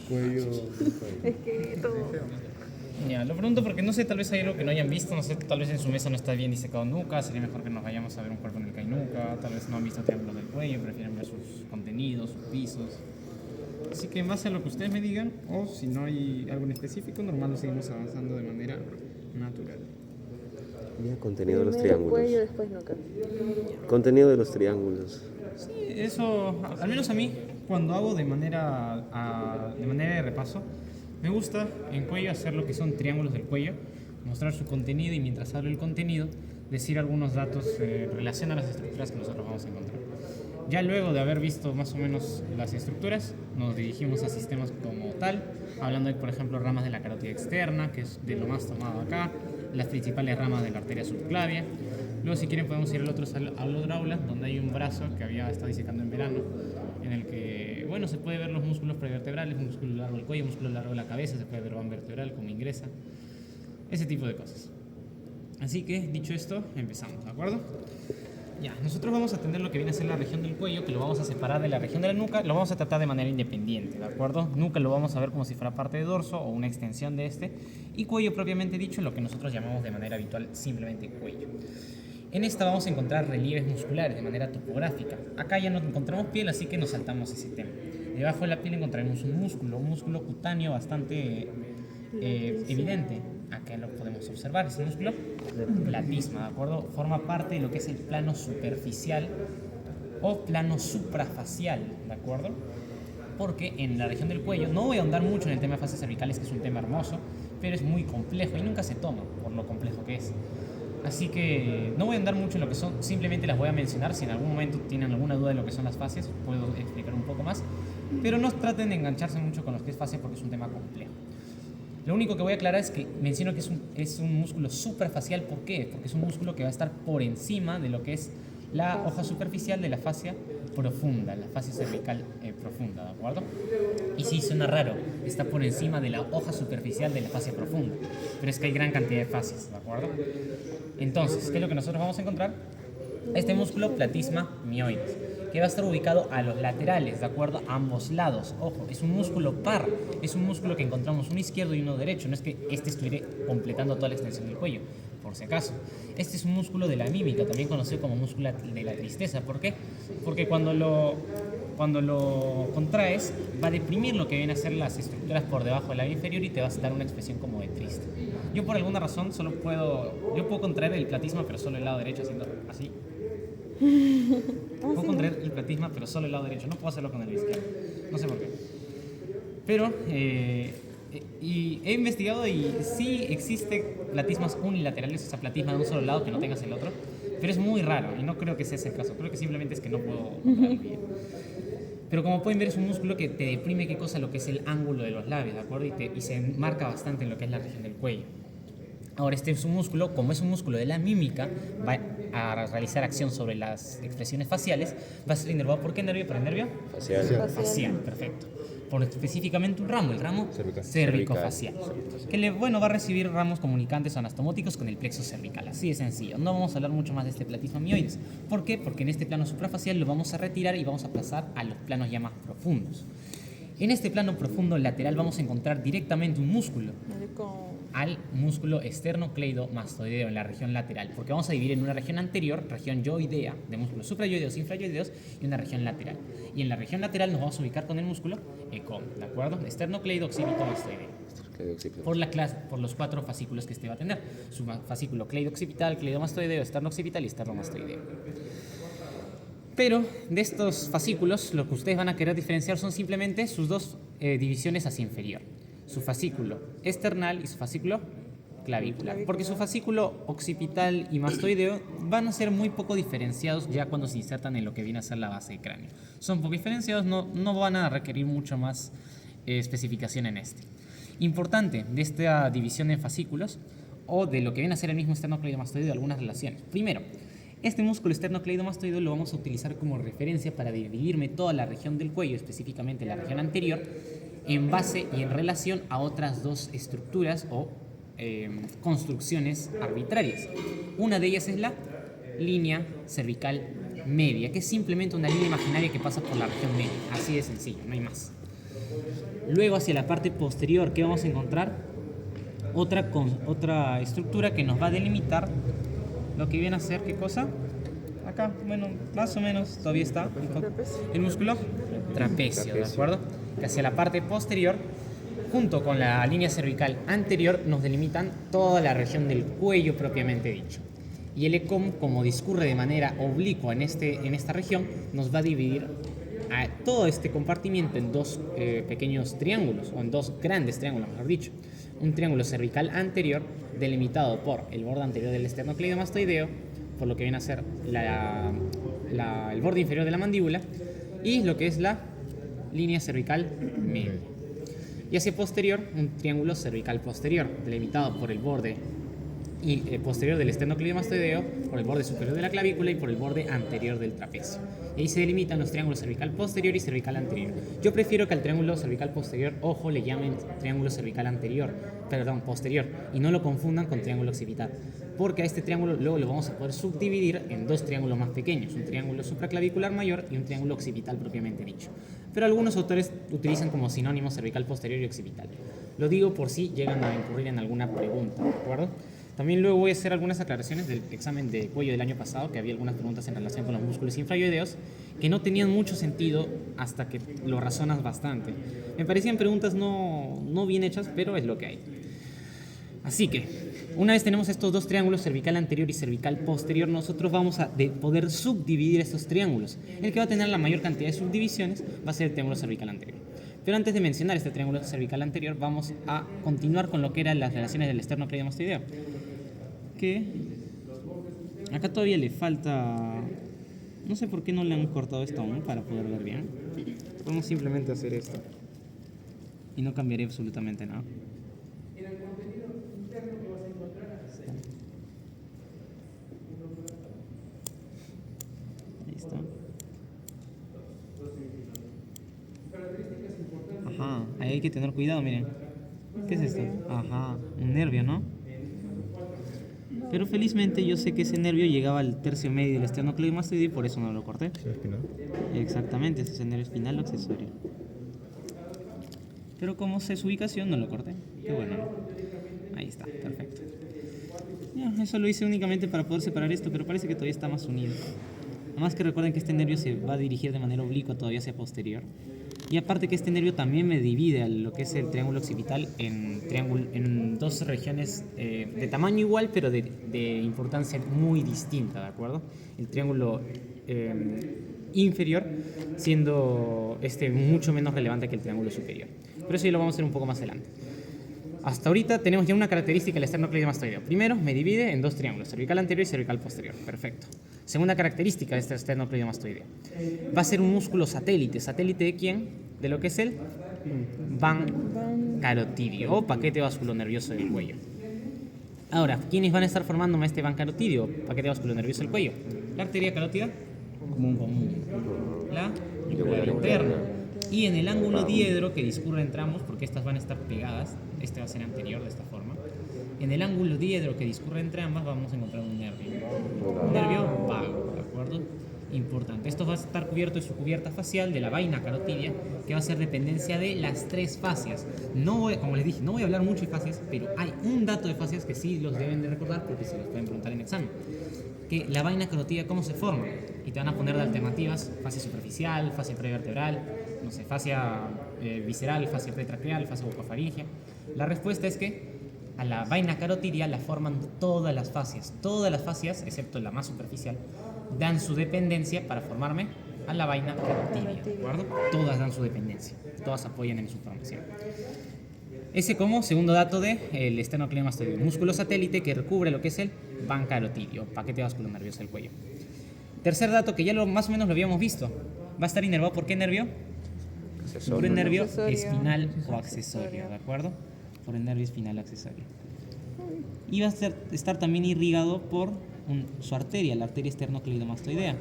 Cuello. Es que todo. Ya, lo pregunto porque no sé, tal vez hay algo que no hayan visto, no sé, tal vez en su mesa no está bien disecado nuca, sería mejor que nos vayamos a ver un cuerpo en el que hay nuca, tal vez no han visto triángulos del cuello, prefieren ver sus contenidos, sus pisos. Así que en base a lo que ustedes me digan, o si no hay algo en específico, normal lo seguimos avanzando de manera natural. Ya, contenido de los Primero triángulos. cuello, después nuca. Contenido de los triángulos. Sí, eso, al menos a mí, cuando hago de manera de repaso, me gusta en cuello hacer lo que son triángulos del cuello, mostrar su contenido y mientras hablo el contenido, decir algunos datos en relación a las estructuras que nosotros vamos a encontrar. Ya luego de haber visto más o menos las estructuras, nos dirigimos a sistemas como tal, hablando de, por ejemplo, ramas de la carótida externa, que es de lo más tomado acá, las principales ramas de la arteria subclavia. Luego, si quieren, podemos ir al otro aula, donde hay un brazo que había estado disecando en verano, en el que, bueno, se puede ver los músculos prevertebrales, músculo largo del cuello, músculo largo de la cabeza, se puede ver van vertebral, cómo ingresa, ese tipo de cosas. Así que, dicho esto, empezamos, ¿de acuerdo? Ya, nosotros vamos a atender lo que viene a ser la región del cuello, que lo vamos a separar de la región de la nuca, lo vamos a tratar de manera independiente, ¿de acuerdo? Nuca lo vamos a ver como si fuera parte de dorso o una extensión de este, y cuello propiamente dicho, lo que nosotros llamamos de manera habitual simplemente cuello. En esta vamos a encontrar relieves musculares de manera topográfica. Acá ya no encontramos piel, así que nos saltamos ese tema. Debajo de la piel encontraremos un músculo cutáneo bastante evidente. Acá lo podemos observar, ese músculo platisma, ¿de acuerdo? Forma parte de lo que es el plano superficial o plano suprafacial, ¿de acuerdo? Porque en la región del cuello, no voy a ahondar mucho en el tema de fascias cervicales, que es un tema hermoso, pero es muy complejo y nunca se toma por lo complejo que es. Así que no voy a andar mucho en lo que son, simplemente las voy a mencionar. Si en algún momento tienen alguna duda de lo que son las fascias, puedo explicar un poco más. Pero no traten de engancharse mucho con lo que es fascia porque es un tema complejo. Lo único que voy a aclarar es que menciono que es un músculo suprafacial. ¿Por qué? Porque es un músculo que va a estar por encima de lo que es la hoja superficial de la fascia profunda, la fascia cervical profunda, ¿de acuerdo? Y sí, suena raro, está por encima de la hoja superficial de la fascia profunda, pero es que hay gran cantidad de fascias, ¿de acuerdo? Entonces, ¿qué es lo que nosotros vamos a encontrar? Este músculo platisma mioides, que va a estar ubicado a los laterales, de acuerdo, a ambos lados. Ojo, es un músculo par, es un músculo que encontramos uno izquierdo y uno derecho, no es que este estuviera completando toda la extensión del cuello, por si acaso. Este es un músculo de la mímica, también conocido como músculo de la tristeza. ¿Por qué? Porque cuando lo contraes, va a deprimir lo que vienen a ser las estructuras por debajo del labio inferior y te va a dar una expresión como de triste. Yo por alguna razón yo puedo contraer el platisma, pero solo el lado derecho, haciendo así. Puedo contraer el platisma, pero solo el lado derecho. No puedo hacerlo con el izquierdo. No sé por qué. Pero, y he investigado y sí existe platismas unilaterales, o sea, platisma de un solo lado que no tengas el otro. Pero es muy raro y no creo que sea ese el caso. Creo que simplemente es que no puedo contraerlo bien. Pero como pueden ver, es un músculo que te deprime qué cosa, lo que es el ángulo de los labios, ¿de acuerdo? Y se marca bastante en lo que es la región del cuello. Ahora, este es un músculo, como es un músculo de la mímica, va a realizar acción sobre las expresiones faciales, va a ser inervado por qué nervio, por el nervio facial, perfecto. Por específicamente un ramo, el ramo cervicofacial, que va a recibir ramos comunicantes o anastomóticos con el plexo cervical, así de sencillo. No vamos a hablar mucho más de este platisma mioides. ¿Por qué? Porque en este plano suprafacial lo vamos a retirar y vamos a pasar a los planos ya más profundos. En este plano profundo lateral vamos a encontrar directamente un músculo, al músculo esternocleidomastoideo en la región lateral, porque vamos a dividir en una región anterior, región yoidea, de músculos suprayoideos, infrayoideos, y una región lateral. Y en la región lateral nos vamos a ubicar con el músculo ECOM, ¿de acuerdo? Esternocleido-occipito-mastoideo. Por los 4 fascículos que este va a tener. Su fascículo cleido-occipital, cleidomastoideo, esternoccipital y esternomastoideo. Pero de estos fascículos, lo que ustedes van a querer diferenciar son simplemente sus dos divisiones hacia inferior. Su fascículo external y su fascículo clavicular. Porque su fascículo occipital y mastoideo van a ser muy poco diferenciados ya cuando se insertan en lo que viene a ser la base de cráneo. Son poco diferenciados, no van a requerir mucho más especificación en este. Importante de esta división en fascículos o de lo que viene a ser el mismo esternocleidomastoideo, algunas relaciones. Primero, este músculo esternocleidomastoideo lo vamos a utilizar como referencia para dividirme toda la región del cuello, específicamente la región anterior, en base y en relación a otras dos estructuras o construcciones arbitrarias. Una de ellas es la línea cervical media, que es simplemente una línea imaginaria que pasa por la región media. Así de sencillo, no hay más. Luego hacia la parte posterior, ¿qué vamos a encontrar? Otra estructura que nos va a delimitar lo que viene a ser, ¿qué cosa? Acá, bueno, más o menos, todavía está. El músculo trapecio, ¿de acuerdo? Que hacia la parte posterior, junto con la línea cervical anterior, nos delimitan toda la región del cuello propiamente dicho. Y el ECOM, como discurre de manera oblicua en esta región, nos va a dividir a todo este compartimiento en dos pequeños triángulos, o en dos grandes triángulos, mejor dicho. Un triángulo cervical anterior, delimitado por el borde anterior del esternocleidomastoideo, por lo que viene a ser el borde inferior de la mandíbula, y lo que es la línea cervical media. Y hacia posterior, un triángulo cervical posterior, delimitado por el borde posterior del esternocleidomastoideo, por el borde superior de la clavícula y por el borde anterior del trapecio. Y ahí se delimitan los triángulos cervical posterior y cervical anterior. Yo prefiero que al triángulo cervical posterior, ojo, le llamen triángulo cervical posterior, y no lo confundan con triángulo occipital, porque a este triángulo luego lo vamos a poder subdividir en dos triángulos más pequeños, un triángulo supraclavicular mayor y un triángulo occipital propiamente dicho. Pero algunos autores utilizan como sinónimos cervical posterior y occipital. Lo digo por si llegan a incurrir en alguna pregunta, ¿de acuerdo? También luego voy a hacer algunas aclaraciones del examen de cuello del año pasado, que había algunas preguntas en relación con los músculos infrayoideos que no tenían mucho sentido hasta que lo razonas bastante. Me parecían preguntas no bien hechas, pero es lo que hay. Así que, una vez tenemos estos dos triángulos, cervical anterior y cervical posterior, nosotros vamos a poder subdividir estos triángulos. El que va a tener la mayor cantidad de subdivisiones va a ser el triángulo cervical anterior. Pero antes de mencionar este triángulo cervical anterior, vamos a continuar con lo que eran las relaciones del esternocleidomastoideo. Que acá todavía le falta, no sé por qué no le han cortado esto aún para poder ver bien. Podemos simplemente hacer esto y no cambiaría absolutamente nada. Ahí está. Ajá, ahí hay que tener cuidado, miren. ¿Qué es esto? Ajá, un nervio, ¿no? Pero felizmente yo sé que ese nervio llegaba al tercio medio del esternocleidomastoideo y por eso no lo corté. Exactamente, ese es el nervio espinal accesorio. Pero como sé su ubicación, no lo corté. Qué bueno, ¿no? Ahí está, perfecto. Ya, eso lo hice únicamente para poder separar esto, pero parece que todavía está más unido. Además que recuerden que este nervio se va a dirigir de manera oblicua todavía hacia posterior. Y aparte que este nervio también me divide a lo que es el triángulo occipital en dos regiones de tamaño igual, pero de importancia muy distinta, ¿de acuerdo? El triángulo inferior siendo mucho menos relevante que el triángulo superior. Pero eso ya lo vamos a hacer un poco más adelante. Hasta ahorita tenemos ya una característica del esternocleidomastoideo. Primero, me divide en dos triángulos, cervical anterior y cervical posterior. Perfecto. Segunda característica de este esternocleidomastoideo. Va a ser un músculo satélite. ¿Satélite de quién? De lo que es el bancarotidio o paquete vasculonervioso del cuello. Ahora, ¿quiénes van a estar formando este bancarotidio, paquete vasculonervioso del cuello? La arteria carótida común. La yugular interna. Y en el ángulo diedro que discurre entre ambos, porque estas van a estar pegadas, este va a ser anterior de esta forma. En el ángulo diedro que discurre entre ambas vamos a encontrar un nervio. Un nervio vago, ¿de acuerdo? Importante. Esto va a estar cubierto de su cubierta facial de la vaina carotidia, que va a ser dependencia de las tres fascias. Como les dije, no voy a hablar mucho de fascias, pero hay un dato de fascias que sí los deben de recordar porque se los pueden preguntar en examen. Que la vaina carotidia, ¿cómo se forma? Y te van a poner de alternativas: fascia superficial, fascia prevertebral, no sé, fascia visceral, fascia pretraqueal, fascia bucofaringea. La respuesta es que a la vaina carotidia la forman todas las fascias. Todas las fascias, excepto la más superficial, dan su dependencia para formarme a la vaina carotidia, ¿de acuerdo? Todas dan su dependencia, todas apoyan en su formación. Ese como segundo dato del esternocleidomastoideo, músculo satélite que recubre lo que es el bancarotidio, paquete vasculonervioso del cuello. Tercer dato que ya más o menos lo habíamos visto, va a estar inervado por ¿qué nervio? Por el nervio espinal o accesorio, ¿de acuerdo? Por el nervio espinal accesorio. Y va a estar también irrigado por su arteria, la arteria esternocleidomastoidea,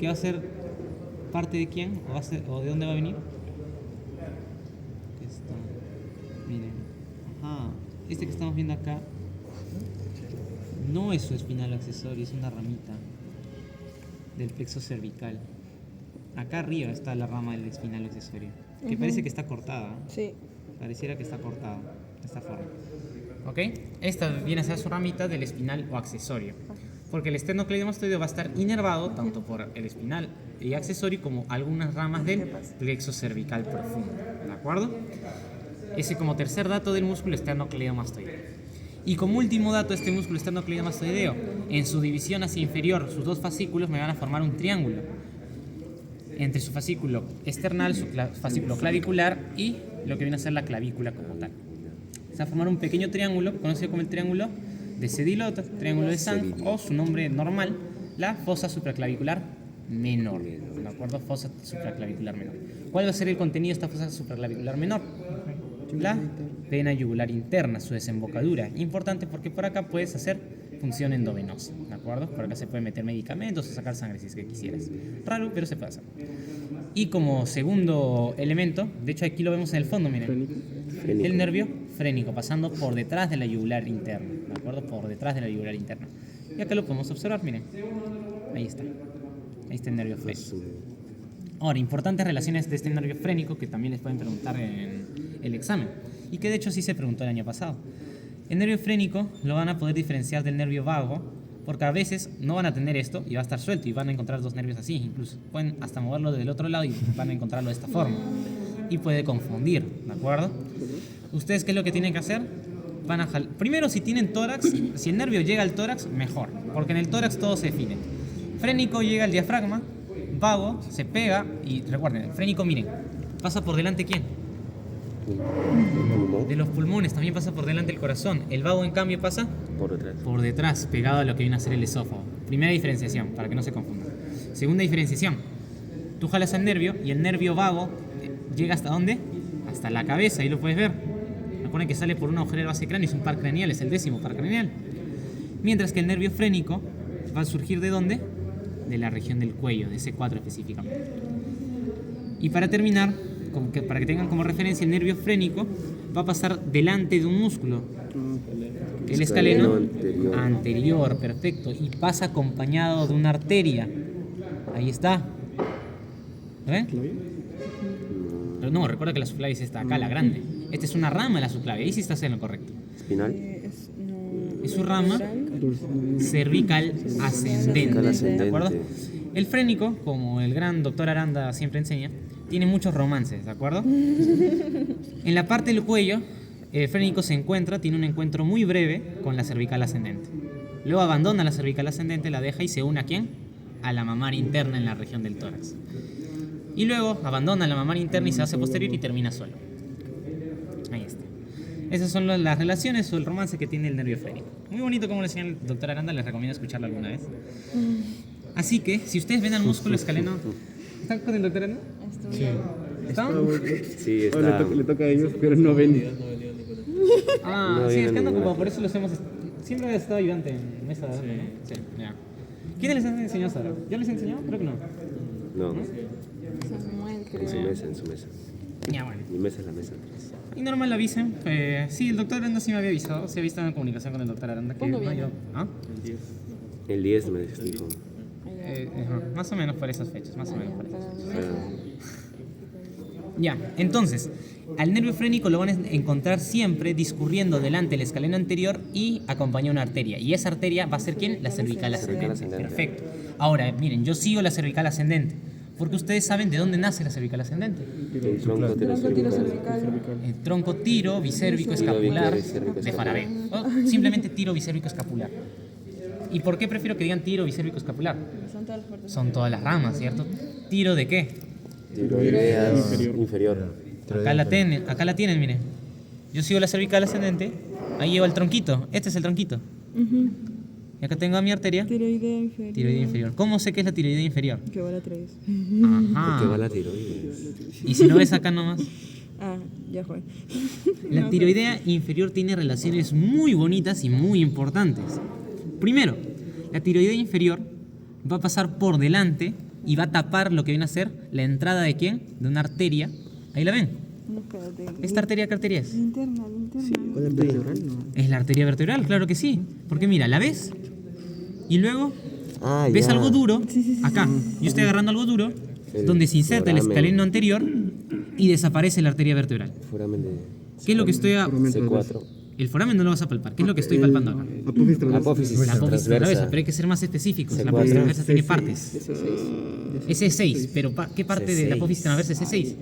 que va a ser parte de quién o de dónde va a venir. Miren, este que estamos viendo acá no es su espinal accesorio, es una ramita del plexo cervical. Acá arriba está la rama del espinal accesorio. que parece que está cortada. Sí. Pareciera que está cortada de esta forma. ¿Ok? Esta viene a ser su ramita del espinal o accesorio. Porque el esternocleidomastoideo va a estar inervado tanto por el espinal y accesorio como algunas ramas del plexo cervical profundo. ¿De acuerdo? Ese como tercer dato del músculo esternocleidomastoideo. Y como último dato de este músculo esternocleidomastoideo, en su división hacia inferior, sus dos fascículos me van a formar un triángulo. Entre su fascículo external, su fascículo clavicular y lo que viene a ser la clavícula como tal. Se va a formar un pequeño triángulo, conocido como el triángulo de Sedilot, triángulo de Sang, o su nombre normal, la fosa supraclavicular menor. ¿De acuerdo? Fosa supraclavicular menor. ¿Cuál va a ser el contenido de esta fosa supraclavicular menor? La vena yugular interna, su desembocadura. Importante porque por acá puedes hacer función endovenosa, ¿de acuerdo? Por acá se puede meter medicamentos o sacar sangre si es que quisieras. Raro, pero se puede hacer. Y como segundo elemento, de hecho aquí lo vemos en el fondo, miren. El nervio frénico, pasando por detrás de la yugular interna, ¿de acuerdo? Por detrás de la yugular interna. Y acá lo podemos observar, miren. Ahí está. Ahí está el nervio frénico. Ahora, importantes relaciones de este nervio frénico que también les pueden preguntar en el examen. Y que de hecho sí se preguntó el año pasado. El nervio frénico lo van a poder diferenciar del nervio vago, porque a veces no van a tener esto y va a estar suelto y van a encontrar dos nervios así, incluso pueden hasta moverlo del otro lado y van a encontrarlo de esta forma y puede confundir, ¿de acuerdo? ¿Ustedes qué es lo que tienen que hacer? Van a primero, si tienen tórax, si el nervio llega al tórax, mejor, porque en el tórax todo se define. Frénico llega al diafragma, vago se pega y recuerden, el frénico, miren, pasa por delante ¿quién? De los pulmones, también pasa por delante el corazón. El vago, en cambio, pasa por detrás, pegado a lo que viene a ser el esófago. Primera diferenciación, para que no se confundan. Segunda diferenciación, tú jalas al nervio y el nervio vago llega ¿hasta dónde? Hasta la cabeza, ahí lo puedes ver. Recuerden que sale por un agujero de base cráneo, es un par craneal, es el 10º par craneal. Mientras que el nervio frénico va a surgir ¿de dónde? De la región del cuello, de C4 específicamente. Y para terminar, para que tengan como referencia, el nervio frénico va a pasar delante de un músculo, el escaleno anterior, perfecto, y pasa acompañado de una arteria. Ahí está. ¿Ven? Pero no, recuerda que la subclavia está acá, la grande. Esta es una rama de la subclavia, ahí sí estás en lo correcto. ¿Espinal? Es su rama cervical ascendente, ¿de acuerdo? El frénico, como el gran doctor Aranda siempre enseña, tiene muchos romances, ¿de acuerdo? En la parte del cuello, el frénico tiene un encuentro muy breve con la cervical ascendente. Luego abandona la cervical ascendente, la deja y se une ¿a quién? A la mamaria interna en la región del tórax. Y luego abandona la mamaria interna y se hace posterior y termina solo. Ahí está. Esas son las relaciones o el romance que tiene el nervio frénico. Muy bonito como le enseña el doctor Aranda, les recomiendo escucharlo alguna vez. Así que, si ustedes ven al músculo escaleno... ¿Están con el doctor Aranda? Sí. ¿Están? Sí, está. Le toca a ellos, pero no ven. Ah, No sí, viene es que ando ninguna. como por eso los hemos... Siempre he estado ayudante en mesa de Aranda, ¿no? Sí, ya. ¿Quiénes les han enseñado ahora? ¿Yo les he enseñado? Creo que no. No, Samuel, en su creo. mesa, en su mesa. Ya, bueno. Mi mesa es la mesa atrás. Y normal avisen. Sí, el doctor Aranda sí me había avisado. Sí, había estado en comunicación con el doctor Aranda. Que ¿Cuándo no, viene? yo... ¿Ah? El 10 me dijo. Más o menos por esas fechas, más o menos por esas fechas. Ah, Ya, entonces, al nervio frénico lo van a encontrar siempre discurriendo delante del escaleno anterior y acompaña una arteria. Y esa arteria va a ser ¿quién? La cervical ascendente. Perfecto. Ahora, miren, yo sigo la cervical ascendente. Porque ustedes saben de dónde nace la cervical ascendente. el tronco Tiro cervical. cervical. El tronco tiro bicérvico escapular Bicérvico de escapular. Farabee. O simplemente tiro bicérvico escapular. ¿Y por qué prefiero que digan tiro bicérvico escapular? Son todas las partes. Son todas las ramas, ¿cierto? ¿Tiro de qué? Tiroideas inferior. Acá la tienen, miren. Yo sigo la cervical ascendente, ahí lleva el tronquito. Este es el tronquito. Y acá tengo a mi arteria, Tiroidea inferior. tiroidea inferior. ¿Cómo sé que es la tiroidea inferior? Que va a la 3. Ajá. Que va la tiroides. Y si no ves acá nomás, Ah, ya fue. la tiroidea inferior tiene relaciones muy bonitas y muy importantes. Primero, la tiroidea inferior va a pasar por delante y va a tapar lo que viene a ser la entrada de ¿quién? De una arteria. Ahí la ven. No, espérate. ¿Esta arteria qué arteria es? Linterna. ¿Cuál es vertebral? Es la arteria vertebral, claro que sí. Porque mira, ¿la ves? Y luego Ah, ves ya. algo duro acá. Yo estoy agarrando algo duro El donde se inserta el foramen. escaleno anterior y desaparece la arteria vertebral. Foramen de ¿Qué es lo que estoy C4. El foramen no lo vas a palpar. ¿Qué es lo que estoy palpando acá? Apófisis La apófisis transversa, transversa. pero hay que ser más específicos. La C4. apófisis transversa tiene partes. Ese Es C6, pero ¿qué parte de la C6. apófisis transversa es C6?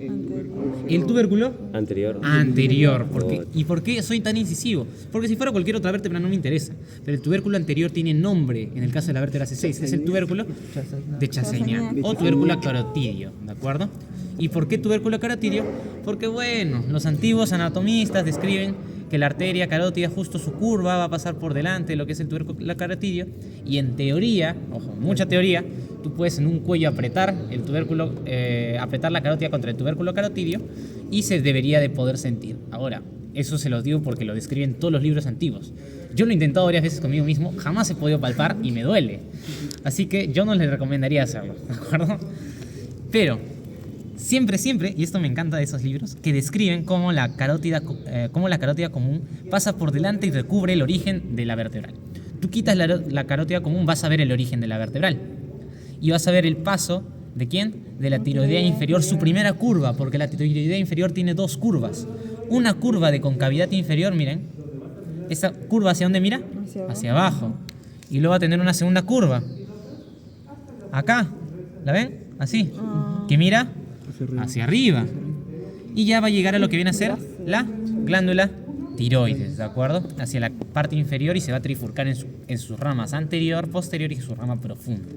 ¿El tubérculo? Anterior. Anterior. ¿Y por qué soy tan incisivo? Porque si fuera cualquier otra vértebra no me interesa. Pero el tubérculo anterior tiene nombre en el caso de la vértebra C6. Es el tubérculo de Chasseignac o tubérculo carotidio, ¿de acuerdo? ¿Y por qué tubérculo carotidio? Porque, bueno, los antiguos anatomistas describen que la arteria carótida, justo su curva, va a pasar por delante de lo que es el tubérculo carotidio. Y en teoría, ojo, mucha teoría, tú puedes en un cuello apretar el tubérculo, apretar la carótida contra el tubérculo carotidio y se debería de poder sentir. Ahora, eso se los digo porque lo describen todos los libros antiguos. Yo lo he intentado varias veces conmigo mismo, jamás he podido palpar y me duele. Así que yo no les recomendaría hacerlo, ¿de acuerdo? Pero siempre, y esto me encanta de esos libros, que describen cómo la carótida común pasa por delante y recubre el origen de la vertebral. Tú quitas la carótida común, vas a ver el origen de la vertebral. Y vas a ver el paso, ¿de quién? De la tiroidea inferior, su primera curva, porque la tiroidea inferior tiene dos curvas. Una curva de concavidad inferior, miren. Esa curva, ¿hacia dónde mira? Hacia abajo. Y luego va a tener una segunda curva. Acá, ¿la ven? Así. Que mira hacia arriba. Y ya va a llegar a lo que viene a ser la glándula tiroides, ¿de acuerdo? Hacia la parte inferior y se va a trifurcar en sus ramas anterior, posterior y su rama profunda.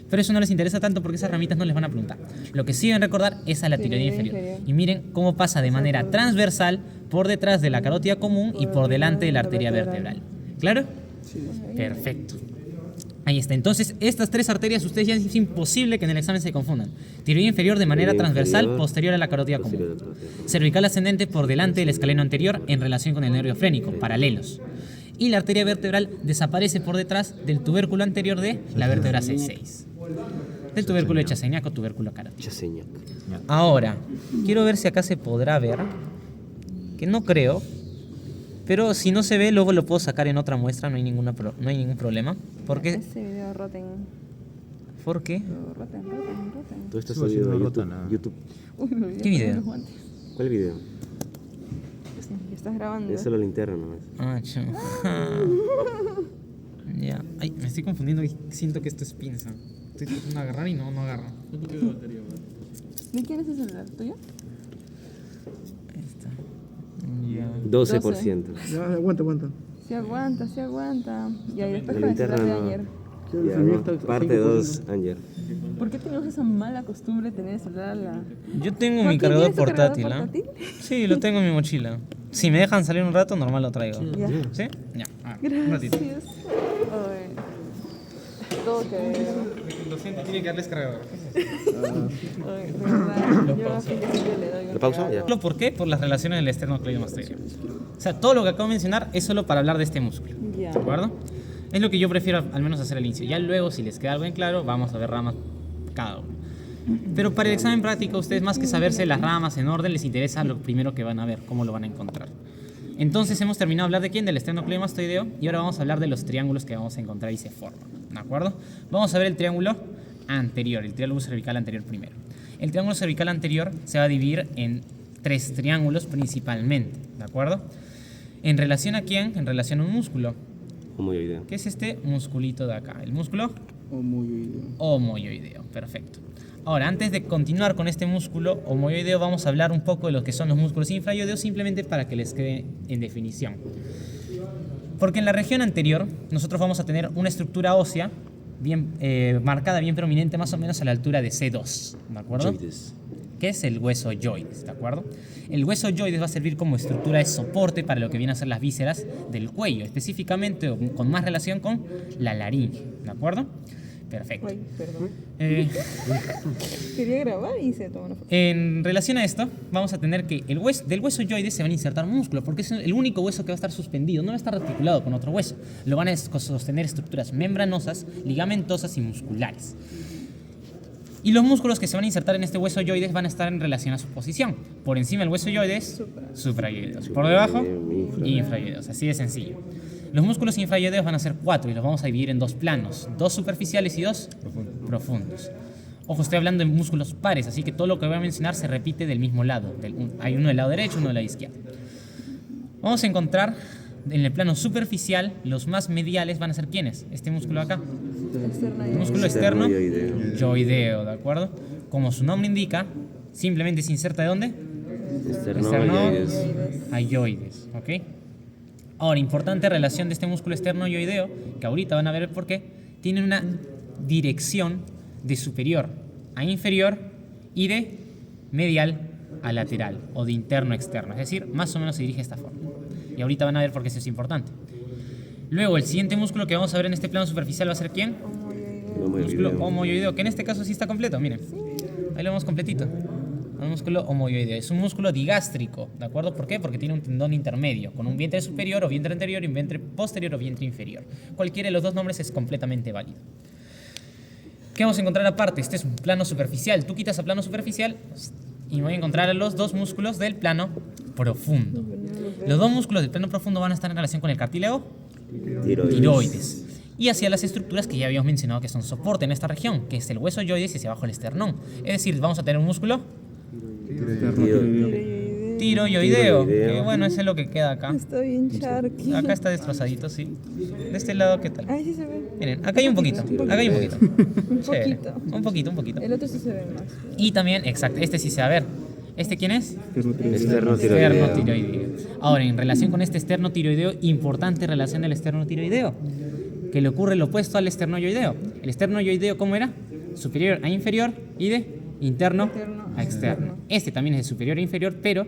Pero eso no les interesa tanto porque esas ramitas no les van a preguntar. Lo que sí deben recordar es a la tiroidea inferior. Y miren cómo pasa de manera transversal por detrás de la carótida común y por delante de la arteria vertebral. ¿Claro? Perfecto. Ahí está. Entonces, estas tres arterias, ustedes ya es imposible que en el examen se confundan. Tiroidea inferior de manera transversal, posterior a la carótida común. Cervical ascendente por delante del escaleno anterior en relación con el nervio frénico, paralelos. Y la arteria vertebral desaparece por detrás del tubérculo anterior de la vértebra C6. Del tubérculo de Chasseignac o tubérculo carótido. Chasseignac. Ahora, quiero ver si acá se podrá ver, que no creo, pero si no se ve, luego lo puedo sacar en otra muestra, no hay ningún problema. ¿Por qué? Ese video roten. ¿Por qué? Roten. Todo esto es subido a YouTube. Uy, me olvidé ¿Qué video? poner los guantes. ¿Cuál video? Sí, que estás grabando. Es solo la interna nomás. Ah, ya. Ay, me estoy confundiendo y siento que esto es pinza. Estoy tratando de agarrar y no agarra. ¿De quién es el celular? ¿Tuyo? Ahí está. Ya. 12%. Ya, aguanta. Sí aguanta. Y ahí después La con el linterna celular de no. ayer. Ya, no. Parte 2, Anger. ¿Por qué tenemos esa mala costumbre de tener el celular a la... Yo tengo ¿No mi tienes cargador tu cargador portátil, ¿ah? portátil? Sí, lo tengo en mi mochila. Si me dejan salir un rato, normal lo traigo. Ya. ¿Sí? Ya. Un ratito. Gracias. Ay. Todo que ver. Lo siento, tiene que darles cargador. Ay, de verdad. Yo a fin de siempre le doy un ¿Lo pausa? regalo. Ya. ¿Por qué? Por las relaciones del esternocleidomastoideo. O sea, todo lo que acabo de mencionar es solo para hablar de este músculo. Ya. ¿De acuerdo? Es lo que yo prefiero al menos hacer al inicio. Ya luego, si les queda algo en claro, vamos a ver ramas cada uno. Pero para el examen práctico, ustedes más que saberse las ramas en orden, les interesa lo primero que van a ver, cómo lo van a encontrar. Entonces hemos terminado de hablar de quién, del esternocleidomastoideo, y ahora vamos a hablar de los triángulos que vamos a encontrar y se forman. ¿De acuerdo? Vamos a ver el triángulo anterior, el triángulo cervical anterior primero. El triángulo cervical anterior se va a dividir en tres triángulos principalmente. ¿De acuerdo? ¿En relación a quién? En relación a un músculo. Homoioideo. ¿Qué es este musculito de acá? El músculo Homoioideo. homoioideo. Perfecto. Ahora, antes de continuar con este músculo homoioideo, vamos a hablar un poco de lo que son los músculos infraioideos, simplemente para que les quede en definición. Porque en la región anterior, nosotros vamos a tener una estructura ósea bien marcada, bien prominente, más o menos a la altura de C2, ¿de acuerdo? Yoides. Que es el hueso yoides, ¿de acuerdo? El hueso yoides va a servir como estructura de soporte para lo que vienen a ser las vísceras del cuello, específicamente o con más relación con la laringe, ¿de acuerdo? Perfecto. Ay, perdón. Quería grabar y se tomó una foto. En relación a esto, vamos a tener que del hueso yoides se van a insertar músculos, porque es el único hueso que va a estar suspendido, no va a estar articulado con otro hueso. Lo van a sostener estructuras membranosas, ligamentosas y musculares. Y los músculos que se van a insertar en este hueso yoides van a estar en relación a su posición. Por encima del hueso yoides, suprayoideos. Por debajo, infrayoideos. Así de sencillo. Los músculos infrayoideos van a ser 4 y los vamos a dividir en dos planos. 2 superficiales y 2 profundos. Ojo, estoy hablando de músculos pares, así que todo lo que voy a mencionar se repite del mismo lado. Hay uno del lado derecho, uno del lado izquierdo. Vamos a encontrar en el plano superficial, los más mediales van a ser ¿quiénes? Este músculo acá. El músculo externo yoideo, ¿de acuerdo? Como su nombre indica, simplemente se inserta ¿de dónde? Esternioides, ¿ok? Ahora, importante relación de este músculo externo-yoideo, que ahorita van a ver por qué, tiene una dirección de superior a inferior y de medial a lateral, o de interno a externo, es decir, más o menos se dirige de esta forma. Y ahorita van a ver por qué eso es importante. Luego, el siguiente músculo que vamos a ver en este plano superficial va a ser ¿quién? El músculo homoyoideo, que en este caso sí está completo, miren. Ahí lo vemos completito. El músculo homoyoideo es un músculo digástrico, ¿de acuerdo? ¿Por qué? Porque tiene un tendón intermedio, con un vientre superior o vientre anterior y un vientre posterior o vientre inferior. Cualquiera de los dos nombres es completamente válido. ¿Qué vamos a encontrar aparte? Este es un plano superficial. Tú quitas a plano superficial y voy a encontrar a los dos músculos del plano profundo. Los dos músculos del plano profundo van a estar en relación con el cartílago tiroides. Y hacia las estructuras que ya habíamos mencionado que son soporte en esta región, que es el hueso yoides y hacia abajo el esternón. Es decir, vamos a tener un músculo tiroyoideo, que bueno, ese es lo que queda acá. Está bien charqui. Acá está destrozadito, sí. De este lado, ¿qué tal? Ahí sí se ve. Miren, acá hay un poquito, acá hay un poquito. Chévere. Un poquito. El otro sí se ve más. Y también, exacto, este sí se va a ver. ¿Este quién es? Esternotiroideo. Esternotiroideo. Ahora, en relación con este esternotiroideo, importante relación del esternotiroideo, que le ocurre lo opuesto al esternoyoideo. El esternoyoideo, ¿cómo era? Superior a inferior y de interno a externo. Este también es de superior a inferior, pero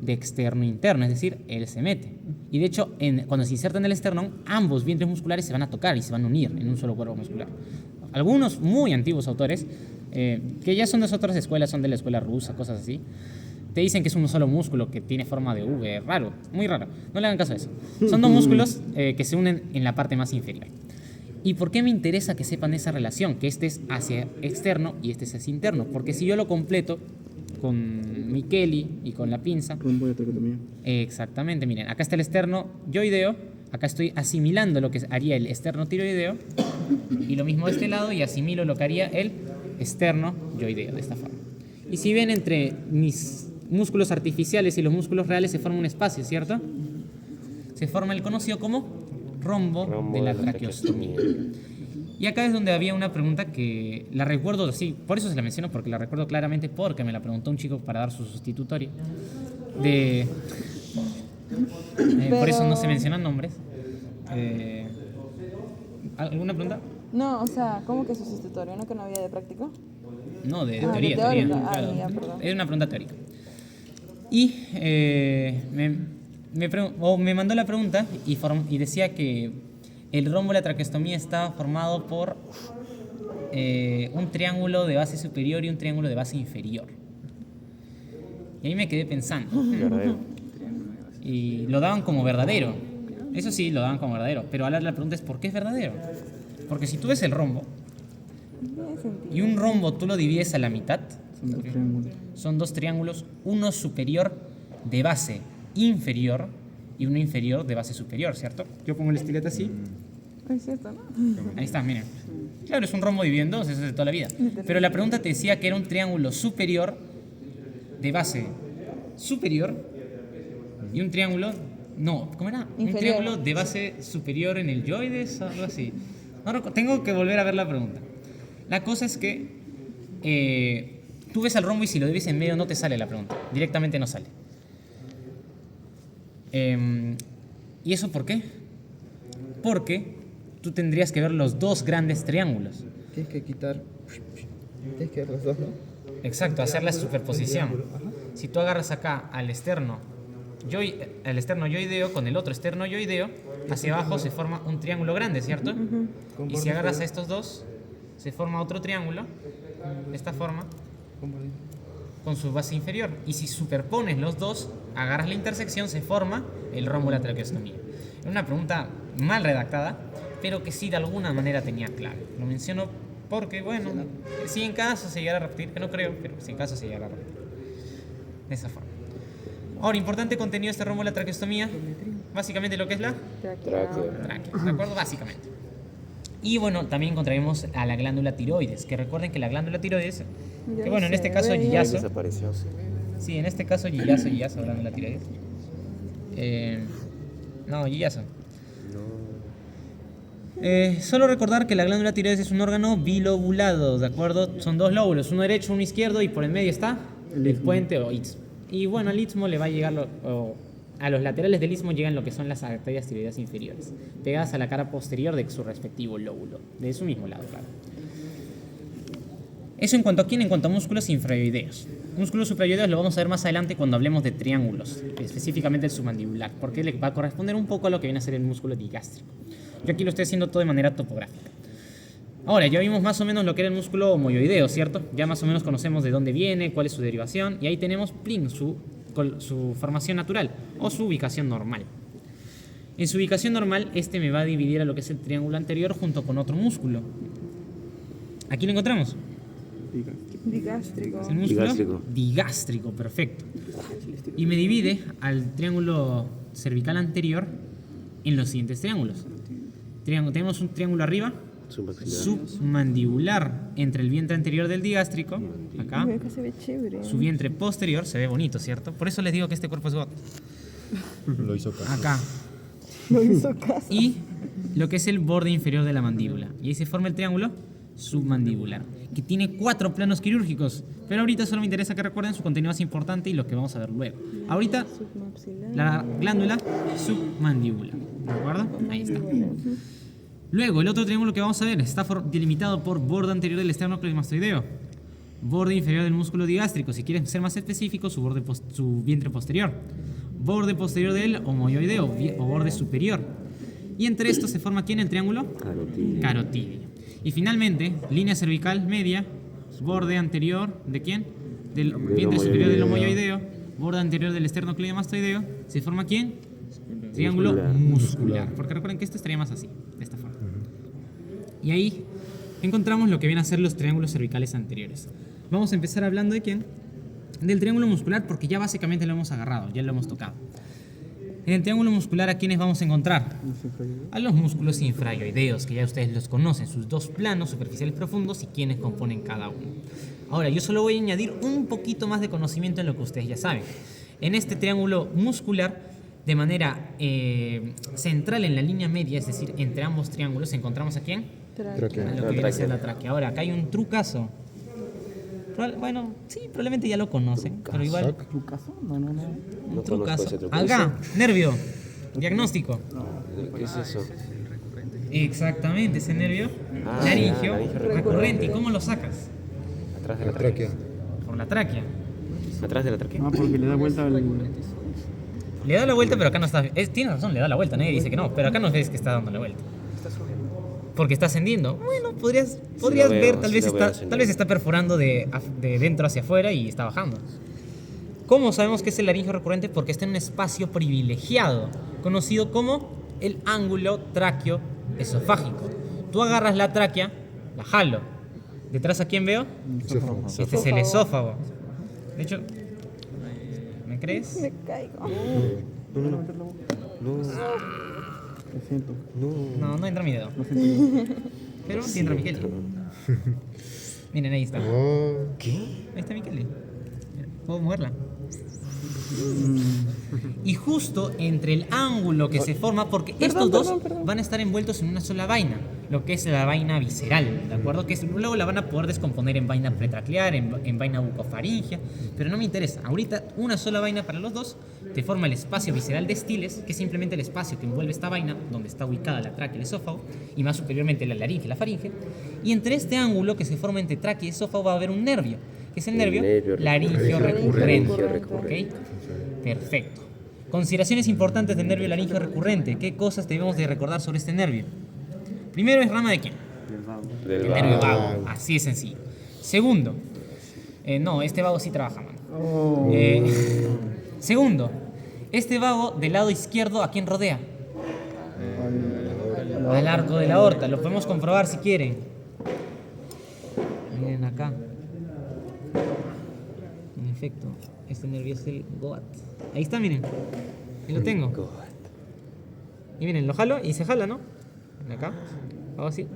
de externo a interno, es decir, él se mete. Y de hecho, cuando se inserta en el esternón, ambos vientres musculares se van a tocar y se van a unir en un solo cuerpo muscular. Algunos muy antiguos autores, que ya son de otras escuelas, son de la escuela rusa, cosas así, te dicen que es un solo músculo que tiene forma de V, raro, muy raro. No le hagan caso a eso. Son dos músculos que se unen en la parte más inferior. ¿Y por qué me interesa que sepan esa relación? Que este es hacia externo y este es hacia interno. Porque si yo lo completo con Micheli y con la pinza... Rombo de traqueotomía. Exactamente, miren, acá está el externo yoideo, acá estoy asimilando lo que haría el externo tiroideo, y lo mismo de este lado, y asimilo lo que haría el externo yoideo, de esta forma. Y si ven, entre mis músculos artificiales y los músculos reales se forma un espacio, ¿cierto? Se forma el conocido como rombo de la traqueostomía. Y acá es donde había una pregunta que la recuerdo así, por eso se la menciono, porque la recuerdo claramente, porque me la preguntó un chico para dar su sustitutorio. Por eso no se mencionan nombres. ¿Alguna pregunta? No, o sea, ¿cómo que sustitutorio? ¿No que no había de práctico? No, de Ah, teoría. de teórica. Teoría, claro. Ya, perdón. Es una pregunta teórica. Y me mandó la pregunta y decía que el rombo de la traqueostomía estaba formado por un triángulo de base superior y un triángulo de base inferior. Y ahí me quedé pensando. Y lo daban como verdadero. Eso sí, lo daban como verdadero. Pero ahora la pregunta es, ¿por qué es verdadero? Porque si tú ves el rombo, y un rombo tú lo divides a la mitad, son dos triángulos, uno superior de base inferior y uno inferior de base superior, ¿cierto? Yo pongo el estilete así. Es cierto, ¿no? Ahí está, miren. Claro, es un rombo dividido en dos, eso es de toda la vida. Pero la pregunta te decía que era un triángulo superior de base superior y un triángulo... No, ¿cómo era? Inferior. Un triángulo de base superior en el yoides o algo así. No, tengo que volver a ver la pregunta. La cosa es que tú ves el rombo y si lo divides en medio no te sale la pregunta. Directamente no sale. ¿Y eso por qué? Porque tú tendrías que ver los dos grandes triángulos. Tienes que quitar. Tienes que ver los dos, ¿no? Exacto, hacer la superposición. Si tú agarras acá al externo yoideo con el otro externo yoideo, hacia abajo se forma un triángulo grande, ¿cierto? Y si agarras a estos dos, se forma otro triángulo, de esta forma, con su base inferior. Y si superpones los dos, agarras la intersección, se forma el rombo de la traqueostomía. Es una pregunta mal redactada, pero que sí de alguna manera tenía clave. Lo menciono porque, bueno, si en caso se llegara a repetir, que no creo, pero si en caso se llegara a repetir. De esa forma. Ahora, importante contenido de este rombo de la traqueostomía, básicamente lo que es la tráquea, ¿de acuerdo? Básicamente. Y bueno, también encontraremos a la glándula tiroides, que recuerden que la glándula tiroides, Ya que bueno, en se este caso ve. Giyasu, Desapareció. sí, en este caso Giyasu, glándula tiroides. No, Giyasu. Solo recordar que la glándula tiroides es un órgano bilobulado, ¿de acuerdo? Son dos lóbulos, uno derecho, uno izquierdo, y por el medio está el puente o istmo. Y bueno, al istmo le va a llegar, a los laterales del istmo llegan lo que son las arterias tiroideas inferiores, pegadas a la cara posterior de su respectivo lóbulo, de su mismo lado, claro. Eso en cuanto a quién, en cuanto a músculos infraoideos. Músculos supraoideos lo vamos a ver más adelante cuando hablemos de triángulos, específicamente el submandibular, porque le va a corresponder un poco a lo que viene a ser el músculo digástrico. Yo aquí lo estoy haciendo todo de manera topográfica. Ahora, ya vimos más o menos lo que era el músculo homoioideo, ¿cierto? Ya más o menos conocemos de dónde viene, cuál es su derivación, y ahí tenemos plin, su formación natural o su ubicación normal. En su ubicación normal, este me va a dividir a lo que es el triángulo anterior junto con otro músculo. Aquí lo encontramos. Digástrico. Es el músculo Digástrico. digástrico, perfecto. Y me divide al triángulo cervical anterior en los siguientes triángulos. Tenemos un triángulo arriba, submandibular, entre el vientre anterior del digástrico, acá. Mira que se ve chévere. Su vientre posterior, se ve bonito, ¿cierto? Por eso les digo que este cuerpo es God. Lo hizo caso. Acá. No hizo caso. Y lo que es el borde inferior de la mandíbula. Y ahí se forma el triángulo submandibular, que tiene 4 planos quirúrgicos. Pero ahorita solo me interesa que recuerden su contenido más importante y lo que vamos a ver luego. Ahorita, Submaxilar. la glándula submandibular. ¿De acuerdo? Ahí está. Luego, el otro triángulo que vamos a ver está delimitado por borde anterior del esternocleidomastoideo, borde inferior del músculo digástrico, si quieren ser más específicos, su vientre posterior, borde posterior del homoioideo o borde superior. Y entre estos se forma ¿quién? El triángulo carotídeo. Y finalmente, línea cervical media, borde anterior ¿de quién? Del vientre superior del homoioideo, borde anterior del esternocleidomastoideo, se forma ¿quién? Triángulo muscular. Porque recuerden que esto estaría más así, de esta forma. Y ahí encontramos lo que vienen a ser los triángulos cervicales anteriores. Vamos a empezar hablando de quién? Del triángulo muscular, porque ya básicamente lo hemos agarrado, ya lo hemos tocado. En el triángulo muscular, ¿a quiénes vamos a encontrar? A los músculos infraoideos, que ya ustedes los conocen, sus dos planos superficiales profundos y quiénes componen cada uno. Ahora, yo solo voy a añadir un poquito más de conocimiento en lo que ustedes ya saben. En este triángulo muscular, de manera central en la línea media, es decir, entre ambos triángulos, encontramos ¿a quién? Tráquea. A lo que viene a ser la tráquea. Ahora, acá hay un trucazo. Bueno, sí, probablemente ya lo conocen, pero igual... ¿Trucazo? No, no, no. Un No conozco trucazo. ese trucazo. Acá, nervio. Diagnóstico. ¿Qué es eso? Exactamente, ese nervio Ah, laringio ya, laringio recurrente. ¿Y cómo lo sacas? Atrás de La la tráquea. tráquea. Por la tráquea. Atrás de la tráquea. Ah, porque le da vuelta al... Le da la vuelta, pero acá no está. Tiene razón, le da la vuelta. Nadie dice que no, pero acá no ves que está dando la vuelta. Porque está ascendiendo. Bueno, podrías lo veo, ver, tal sí vez lo veo está, ascendiendo. tal vez está perforando de dentro hacia afuera y está bajando. ¿Cómo sabemos que es el laringio recurrente? Porque está en un espacio privilegiado, conocido como el ángulo tráqueo-esofágico. Tú agarras la tráquea, la jalo. ¿Detrás a quién veo? Este es el esófago. De hecho, ¿me crees? Me caigo. No, Lo siento. no. No entra mi dedo. Lo siento. Pero sí entra Miquel. Miren, ahí está. Ahí Oh, está Miquel. Mira, puedo moverla. Y justo entre el ángulo que se forma, porque estos dos van a estar envueltos en una sola vaina, lo que es la vaina visceral, ¿de acuerdo? Que luego la van a poder descomponer en vaina pretraclear, en vaina bucofaringea, pero no me interesa. Ahorita una sola vaina para los dos te forma el espacio visceral de Stiles, que es simplemente el espacio que envuelve esta vaina, donde está ubicada la tráquea y el esófago, y más superiormente la laringe y la faringe. Y entre este ángulo que se forma entre tráquea y esófago va a haber un nervio, que es el nervio laringio recurrente. ¿Ok? Perfecto. Consideraciones importantes del nervio laringio recurrente. ¿Qué cosas debemos de recordar sobre este nervio? Primero, ¿es rama de quién? Del El nervio vago. Así de sencillo. Segundo, no, este vago sí trabaja, mano. Segundo, este vago del lado izquierdo, ¿a quién rodea? Al arco de la aorta. Lo podemos comprobar si quieren. Miren acá. En efecto, este nervio es el GOAT. Ahí está, miren. Ahí lo tengo. Y miren, lo jalo y se jala, ¿no? Ven acá. Hago así.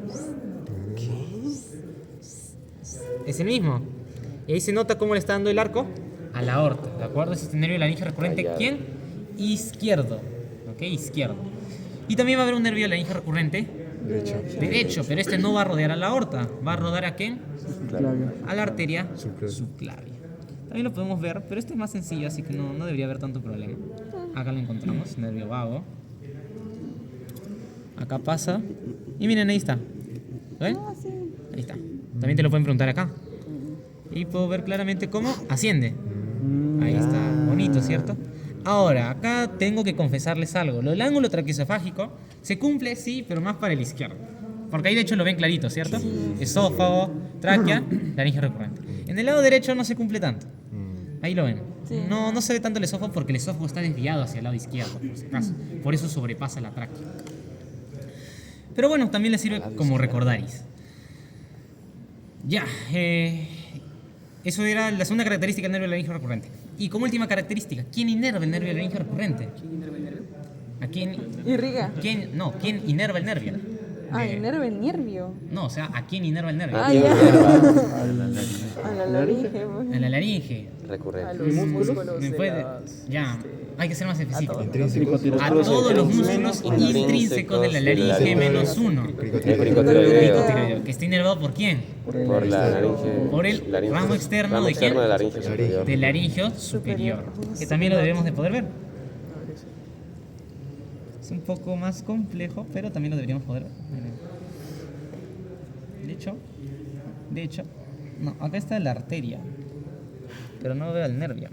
Es el mismo. Y ahí se nota cómo le está dando el arco a la aorta, ¿de acuerdo? Es este nervio de la laringe recurrente. Callado. ¿Quién? Izquierdo. ¿Ok? Izquierdo. Y también va a haber un nervio de la laringe recurrente derecho, pero este no va a rodear a la aorta. ¿Va a rodear a quién? Claro. A la arteria subclavia. También lo podemos ver, pero este es más sencillo, así que no debería haber tanto problema. Acá lo encontramos, nervio vago. Acá pasa. Y miren, ahí está. ¿Lo ven? Ahí está. También te lo pueden preguntar acá. Y puedo ver claramente cómo asciende. Ahí está. Bonito, ¿cierto? Ahora, acá tengo que confesarles algo. Lo del ángulo traqueosofágico se cumple, sí, pero más para el izquierdo. Porque ahí de hecho lo ven clarito, ¿cierto? Esófago, tráquea, laringe recurrente. En el lado derecho no se cumple tanto. Ahí lo ven. No se ve tanto el esófago porque el esófago está desviado hacia el lado izquierdo, por si acaso. Por eso sobrepasa la tráquea. Pero bueno, también les sirve como recordaris. Ya, eso era la segunda característica del nervio de la laringe recurrente. Y como última característica, ¿quién inerva el nervio de la laringe recurrente? ¿Quién inerva el nervio? ¿A quién? Irriga. ¿Quién inerva el nervio? Inerva el nervio. No, o sea, ¿a quién inerva el nervio? Ah, ya. A la laringe. pues. A la laringe. Recurrente. Los músculos ¿Me de puede? las- Ya, hay que ser más específico. Intrínsecos. A todos los músculos intrínsecos de la laringe menos uno. El Cricotiroideo, cricotiroideo. que está inervado por quién? Por la laringe. Por el ramo externo ramo de externo quién? de la laringe superior. Del laringio superior, que también lo debemos de poder ver. Es un poco más complejo, pero también lo deberíamos poder ver. De hecho, no, acá está la arteria, pero no veo el nervio.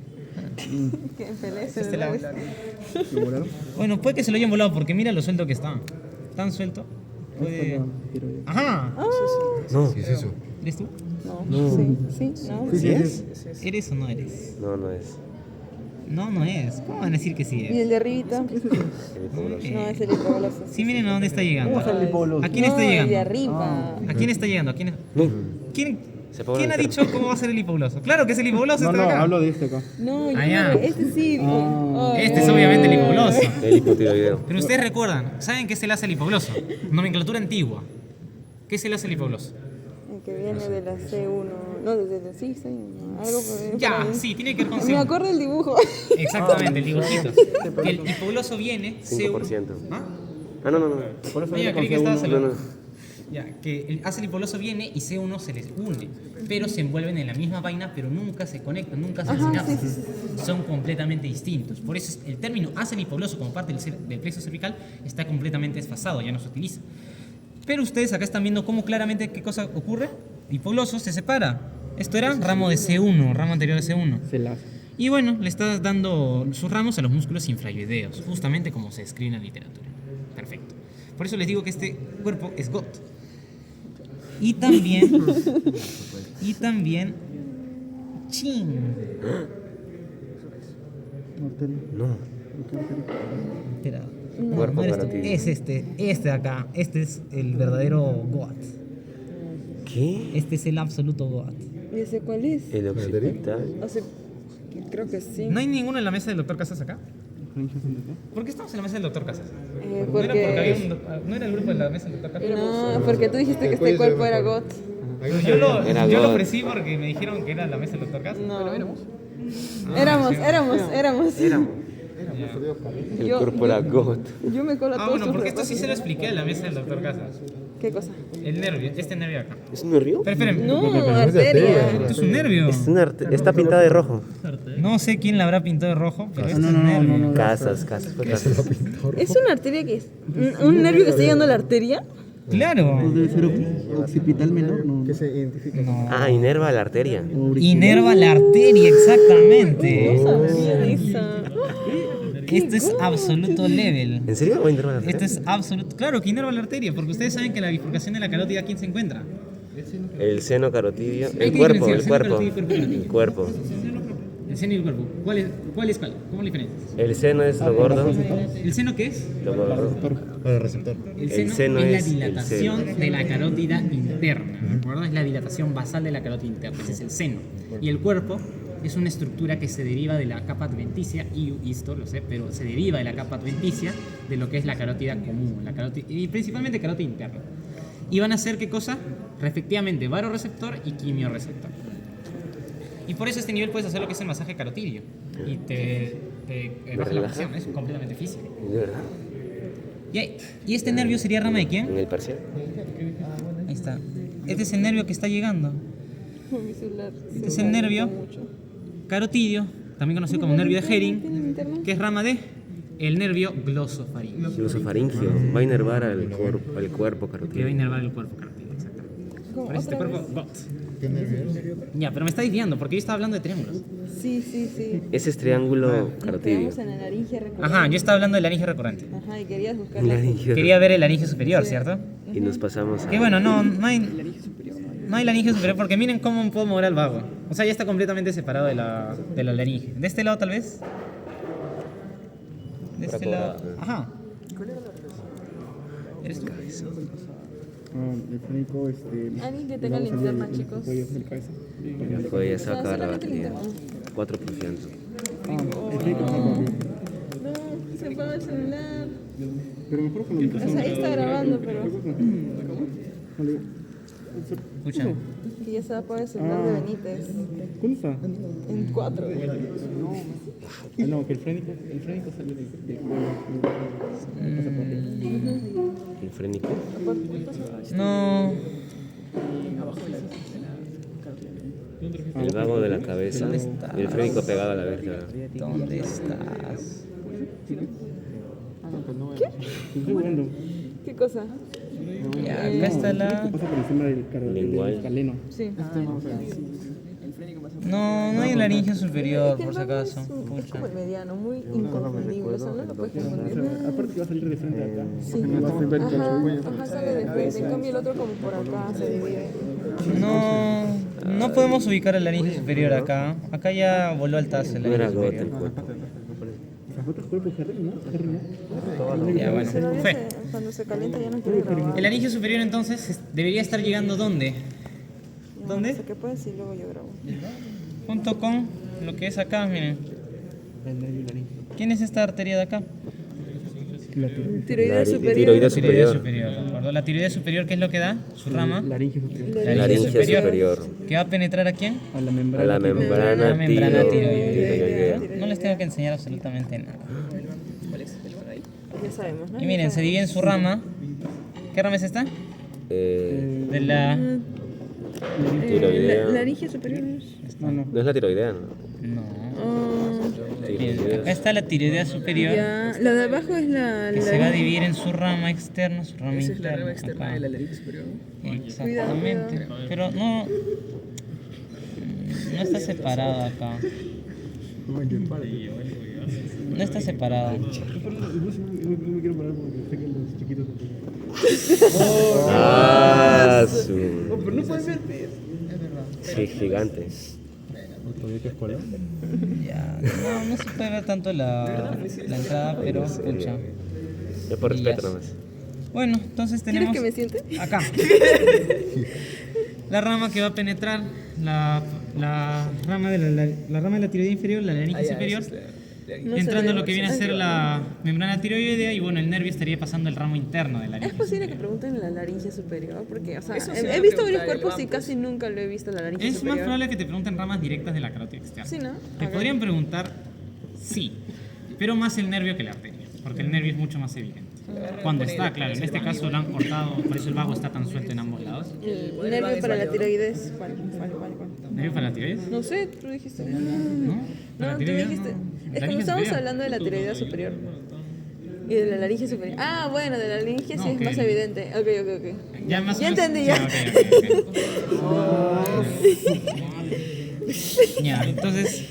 Que pelece, Este ¿verdad? lado. Bueno, puede que se lo hayan volado porque mira lo suelto que está. Tan suelto. Puede... Ajá. No. ¿Qué es eso? ¿Eres tú? No. Sí, no. ¿Sí es? ¿Eres o no eres? No, no es. No es. ¿Cómo van a decir que sí Y es? el de arribita. El hipogloso. No, es el hipogloso. Sí, miren a dónde está llegando. ¿A quién No, está el de llegando? arriba. ¿A quién está llegando? ¿A quién? Se pone ¿Quién ha enfermo. dicho cómo va a ser el hipogloso? Claro que es el hipogloso. No, este no, de acá. hablo de este acá. No, yo ya. este sí. Este es obviamente el hipogloso. El hipotiroideo. Pero ustedes recuerdan, ¿saben qué se le hace el hipogloso? Nomenclatura antigua. ¿Qué se le hace el hipogloso? El que viene de la C1. No, desde la C6. Algo por Ya, ahí. sí, tiene que ver con Me C1. acuerdo del dibujo. Exactamente, el dibujito. Que el hipogloso viene 5%. ¿Ah? Ah, no. Por eso Ah, ya, viene con creí que estabas C1. No, hablando. no. Ya, que el ácido hipogloso viene y C1 se les une, pero se envuelven en la misma vaina, pero nunca se conectan, nunca se Ajá, sinapsis. Son completamente distintos. Por eso el término ácido hipogloso como parte del plexo cervical está completamente desfasado, ya no se utiliza. Pero ustedes acá están viendo cómo claramente qué cosa ocurre. El hipogloso se separa. Esto era ramo de C1, ramo anterior de C1. Se la Y bueno, le estás dando sus ramos a los músculos infrayoideos, justamente como se describe en la literatura. Perfecto. Por eso les digo que este cuerpo es GOT. Y también, chin. No. Espera. Cuerpo eres tú. carotídeo. Es este de acá. Este es el verdadero GOAT. ¿Qué? Este es el absoluto GOAT. ¿Y ese cuál es? El occipital. O sea, creo que sí. ¿No hay ninguno en la mesa del doctor Casas acá? ¿Por qué estamos en la mesa del doctor Casas? ¿No era porque había ¿no era el grupo de la mesa del doctor Casas? No, porque tú dijiste que este cuerpo era GOT. Yo lo Era yo lo God. ofrecí porque me dijeron que era la mesa del doctor Casas. No. éramos. Éramos. El Yo- cuerpo era GOT. Yo me colo Ah, todos bueno, sus porque esto repasos. sí se lo expliqué a la mesa del doctor Casas. ¿Qué cosa? El nervio, este nervio acá. ¿Es un nervio? Pero esperen, No, es de arteria. esto es un nervio. Está pintada de rojo. No sé quién la habrá pintado de rojo, pero este No, es no, un no, nervio. no, no. Casas. Fue Casas. ¿Es una arteria que es? ¿Un nervio que está llegando a la arteria? Claro. Debe ser occipital menor, ¿no? Que se identifica. No. Ah, inerva la arteria. Inerva la arteria, exactamente. No sabía de esa. Esto es absoluto level. ¿En serio? ¿O inerva la arteria? Esto es absoluto. Claro que inerva la arteria, porque ustedes saben que la bifurcación de la carótida, ¿quién se encuentra? El seno carotidio. Hay El que cuerpo, diferenciar el seno cuerpo. carotidio y cuerpo. El cuerpo. El seno y el cuerpo. ¿Cuál es cuál? ¿Cómo la diferencia? El seno es lo gordo. ¿El seno qué es? Lo gordo. Para el receptor. El El seno, seno es la es el dilatación seno. de la carótida interna, ¿de acuerdo? Es la dilatación basal de la carótida interna, ese es el seno. Y el cuerpo es una estructura que se deriva de la capa adventicia, y esto lo sé, pero se deriva de la capa adventicia de lo que es la carótida común, y principalmente carótida interna. Y van a ser, ¿qué cosa? Respectivamente, varoreceptor y quimioreceptor. Y por eso a este nivel puedes hacer lo que es el masaje carotidio. Y te baja la presión, es completamente físico. ¿De verdad? ¿Y este nervio sería rama de quién? ¿En el parcial? Ahí está. Este es el nervio que está llegando. Mi celular. Este es el nervio carotidio, también conocido como nervio de Herring, que es rama de el nervio glosofaringio. Glosofaringio. Va a inervar al cuerpo Que va a carotidio. inervar el cuerpo carotidio, exactamente. Por eso este cuerpo... ¿Qué nervios? Ya, pero me está desviando porque yo estaba hablando de triángulos. Sí, sí, sí. Ese es triángulo Nos carotidio. quedamos en la laringe recurrente. Ajá, yo estaba hablando del laringe recurrente. Ajá, y querías buscar La la... laringe. Quería ver el laringe superior, ¿cierto? Y nos pasamos a... Que bueno, no hay laringe superior porque miren cómo puedo mover al vago. O sea, ya está completamente separado de la laringe. ¿De este lado tal vez? De este lado. Ajá. Eres tú. El frénico, Alguien que tenga linterna, chicos. cuello de la cabeza. Voy a O sea, sacar la solamente batería. linterna. 4%. El frénico está rápido. No, se apaga el celular. Pero mejor con lo O sea, ahí está grabando, pero... Escucha. Que ya se va a apagar el celular de Benítez. ¿Cuándo está? En 4. No, que el frénico sale del El frénico. No. El vago de la cabeza. ¿Dónde está? Y el frénico pegado a la vértebra. ¿Dónde estás? Estoy jugando. ¿Qué cosa? Ya, acá está la... Pasa por encima del Lingual. caleno. Sí. No hay laringe superior, Es que por si el vago acaso. es Pucha. como el mediano, muy inconfundible. O sea, no lo puedes confundir. Aparte que va a salir de frente acá. Sí. Ajá, sale de frente. En cambio, el otro como por acá se divide. No podemos ubicar el laringe superior acá. Acá ya voló al tazo el No era laringe gota el superior. cuerpo. Los otros cuerpos Harry, ¿no? Harry, ¿no? Ya, bueno. Pero Fue. cuando se calienta ya no quiere grabar. El laringe superior entonces debería estar llegando ¿dónde? Ya, ¿Dónde? no sé qué puedes y luego yo grabo. Junto con lo que es acá, miren. ¿Quién es esta arteria de acá? Tiroides superior. Tiroides Tiroidea superior. superior, ¿de acuerdo? La tiroidea superior, ¿qué es lo que da? Su rama. Laringe superior. Laringe superior. ¿Que va a penetrar a quién? A la A membrana. la membrana La membrana tiroidea. tiroidea. No les tengo que enseñar absolutamente nada. Ya sabemos, ¿no? Y miren, se divide en su rama. ¿Qué rama es esta? De la... Tiroidea. Laringe superior. No es la tiroidea, ¿no? No. Miren, Tiroidea. acá está la tiroidea superior. Ya, la de abajo es la Que se va a dividir en su rama externa, su rama interna. Acá. laringe superior. Exactamente. Pero no está separado acá. No está separado. No me quiero parar porque sé que los chiquitos. Ah, su. Pero no pueden ver. Sí, gigante. Ya, no se puede ver tanto la entrada, pero escucha. Yo por Y respeto ya. nomás. Bueno, entonces ¿Quieres tenemos que me siente? acá la rama que va a penetrar la rama de la rama de la tiroidea inferior, la laringe superior, No entrando se a lo ve. que viene a ser la membrana tiroidea y bueno, el nervio estaría pasando el ramo interno de la ¿Es laringe. posible que pregunten la laringe superior? Porque, o sea, Eso sí he me visto pregunta varios el cuerpos y Iván, casi nunca lo he visto en la laringe Es más superior. probable que te pregunten ramas directas de la carótida externa. Sí, ¿no? Te Ok. podrían preguntar, sí, pero más el nervio que la arteria, porque el nervio es mucho más evidente. Cuando está, claro, en este caso lo han cortado, por eso el vago está tan suelto en ambos lados. El nervio para la tiroides. ¿Cuál? ¿Nervio para la tiroides? No sé, tú dijiste. ¿No? No, ¿Para la tú tiroides? dijiste. No. Es que no Laringe estamos superior. hablando de la tiroidea superior. Y de la laringe superior. Ah, bueno, de la laringe No, sí ok. es más evidente. Ok. Ya más o Ya menos- entendí, ya. Ok. Ya, entonces,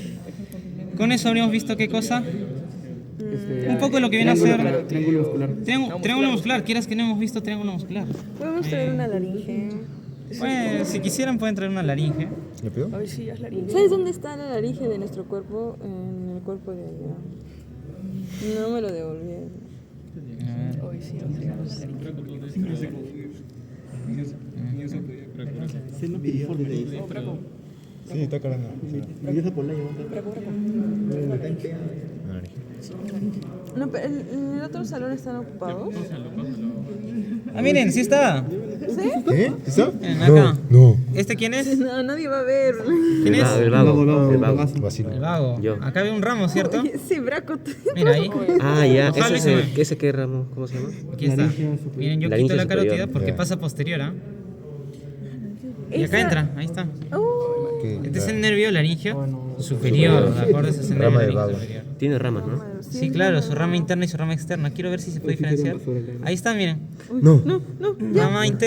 con eso habríamos visto qué cosa. Un poco lo que viene a ser Triángulo muscular. triángulo muscular. Quieras que no hemos visto triángulo muscular. Podemos traer una laringe. Pues, si quisieran pueden traer una laringe. ¿Le pido? A ver si ya es laringe. ¿Sabes dónde está la laringe de nuestro cuerpo? En el cuerpo de allá. No me lo devolvieron. Hoy sí, Seno piriforme. Sí, está cargando. Empieza por la llamada. No, pero en el otro salón están ocupados. Ah, miren, sí está. ¿Qué? ¿Está? Miren, acá. No. ¿Este quién es? No, nadie va a ver. ¿Quién es? El vago. El vago. Vacilo. El vago. Yo. Acá veo un ramo, ¿cierto? Sí, Braco. Mira ahí. Ah, ya. Ojalá Ese es ese. ¿ese qué ramo? ¿Cómo se llama? Aquí está. Miren, yo quito Laringe la superior. carótida porque Ya. pasa posterior, ¿ah? Y acá entra, ahí está. ¿Qué? Este es el nervio laringeo superior, ¿de acuerdo? Ese es el nervio Rama de laringeo vago. superior. Tiene ramas, ¿no? Sí, claro, su rama interna y su rama externa. Quiero ver si se puede diferenciar. Ahí está, miren. No. Rama interna.